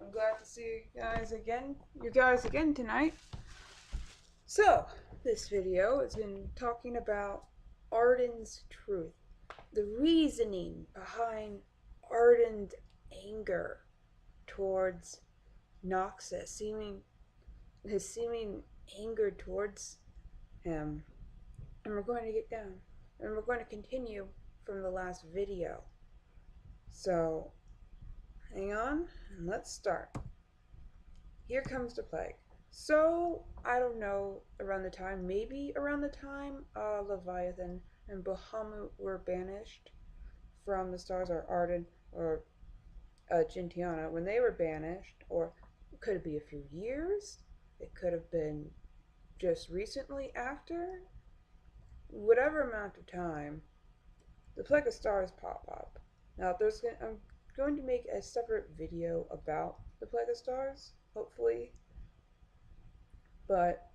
I'm glad to see you guys again tonight. So, this video has been talking about Ardyn's truth, the reasoning behind Ardyn's anger towards Noxus, his seeming anger towards him. And we're going to get down, and we're going to continue from the last video. So, hang on, and let's start. Here comes the plague. So, I don't know, maybe around the time Leviathan and Bahamut were banished from the stars, or Ardyn, or Gentiana, when they were banished, or could it be a few years? It could have been just recently after? Whatever amount of time, the plague of stars pop up. Now, I'm going to make a separate video about the plague of stars, hopefully. But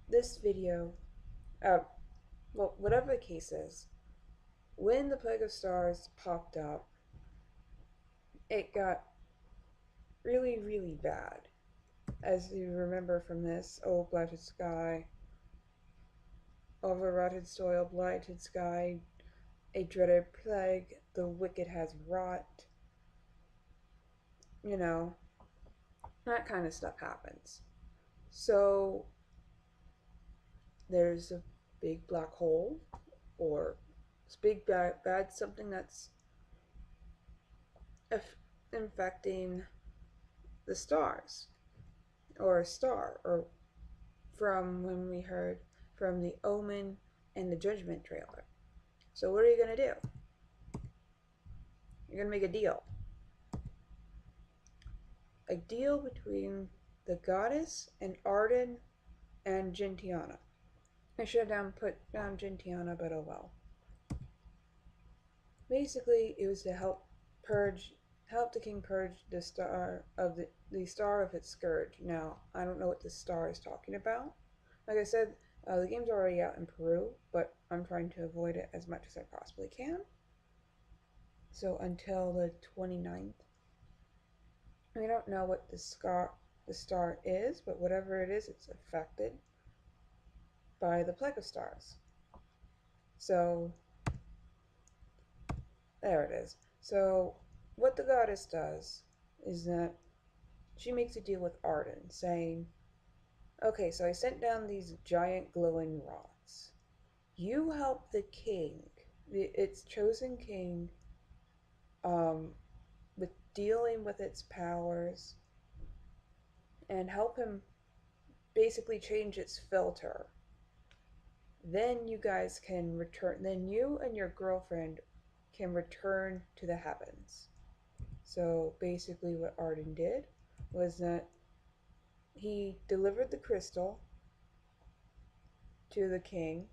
this video, well, whatever the case is, when the plague of stars popped up, it got really, really bad. As you remember from this, oh, blighted sky, overrotted soil, blighted sky, a dreaded plague, the wicked has wrought, you know, that kind of stuff happens. So there's a big black hole, or big bad something that's infecting the stars, or a star, or from when we heard from the Omen and the Judgment trailer. So what are you going to do? You're going to make a deal. A deal between the goddess and Ardyn and Gentiana. I should have put down Gentiana, but oh well. Basically, it was to help the king purge the star of its scourge. Now, I don't know what the star is talking about. Like I said, the game's already out in Peru, but I'm trying to avoid it as much as I possibly can. So until the 29th. I don't know what the star is, but whatever it is, it's affected by the plague of stars. So there it is. So what the goddess does is that she makes a deal with Ardyn, saying, okay, so I sent down these giant glowing rods. You help the king, its chosen king, with dealing with its powers, and help him basically change its filter. Then you guys can return, then you and your girlfriend can return to the heavens. So basically what Ardyn did was that he delivered the crystal to the king,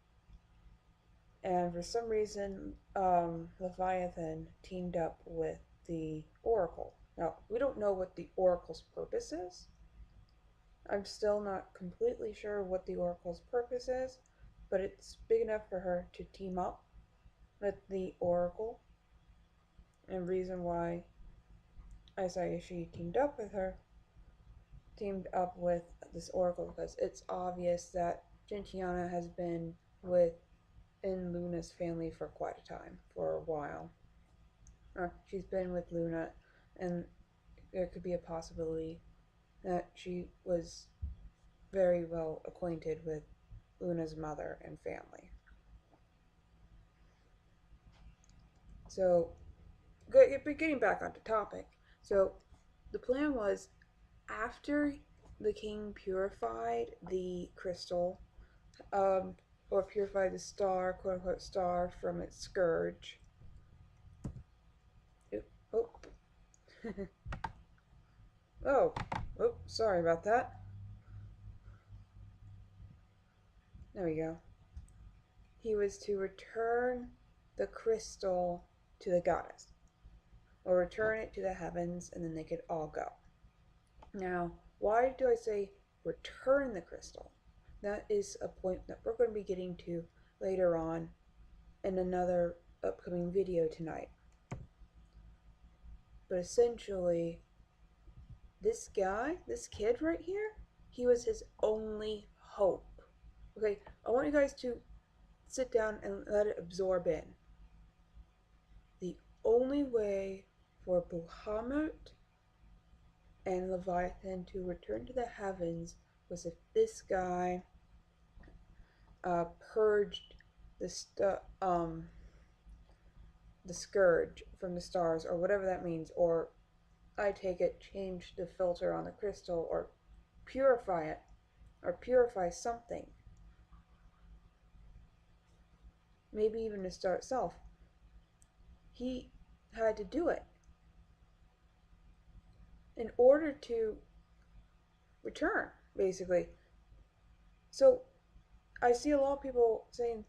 and for some reason Leviathan teamed up with the Oracle. Now, we don't know what the Oracle's purpose is. I'm still not completely sure what the Oracle's purpose is, but it's big enough for her to team up with the Oracle. And reason why I say she teamed up with this Oracle, because it's obvious that Gentiana has been in Luna's family for quite a time, for a while. She's been with Luna, and there could be a possibility that she was very well acquainted with Luna's mother and family. So, getting back onto topic. So, the plan was, after the king purified the crystal, or purified the star, quote unquote star, from its scourge. Oh. Oh, sorry about that. There we go. He was to return the crystal to the goddess, or return it to the heavens, and then they could all go. Now, why do I say return the crystal? That is a point that we're going to be getting to later on in another upcoming video tonight. But essentially, this guy, this kid right here, he was his only hope. Okay, I want you guys to sit down and let it absorb in. The only way for Bahamut and Leviathan to return to the heavens was if this guy purged the scourge from the stars, or whatever that means, or I take it, change the filter on the crystal, or purify it, or purify something. Maybe even the star itself. He had to do it in order to return, basically. So I see a lot of people saying,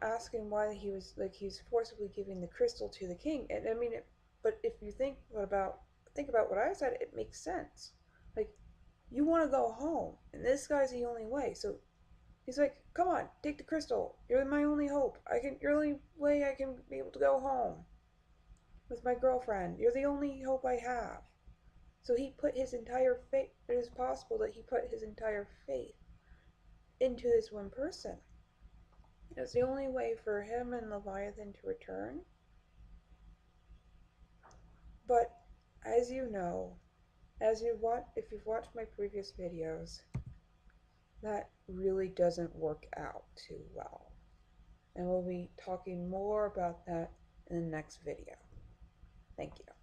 asking why he's forcibly giving the crystal to the king, and I mean, but if you think about what I said, it makes sense. Like, you want to go home, and this guy's the only way. So he's like, "Come on, take the crystal. You're my only hope. You're the only way I can be able to go home with my girlfriend. You're the only hope I have." So he put his entire faith. It is possible that he put his entire faith into this one person. It's the only way for him and Leviathan to return. But as you know, if you've watched my previous videos, that really doesn't work out too well. And we'll be talking more about that in the next video. Thank you.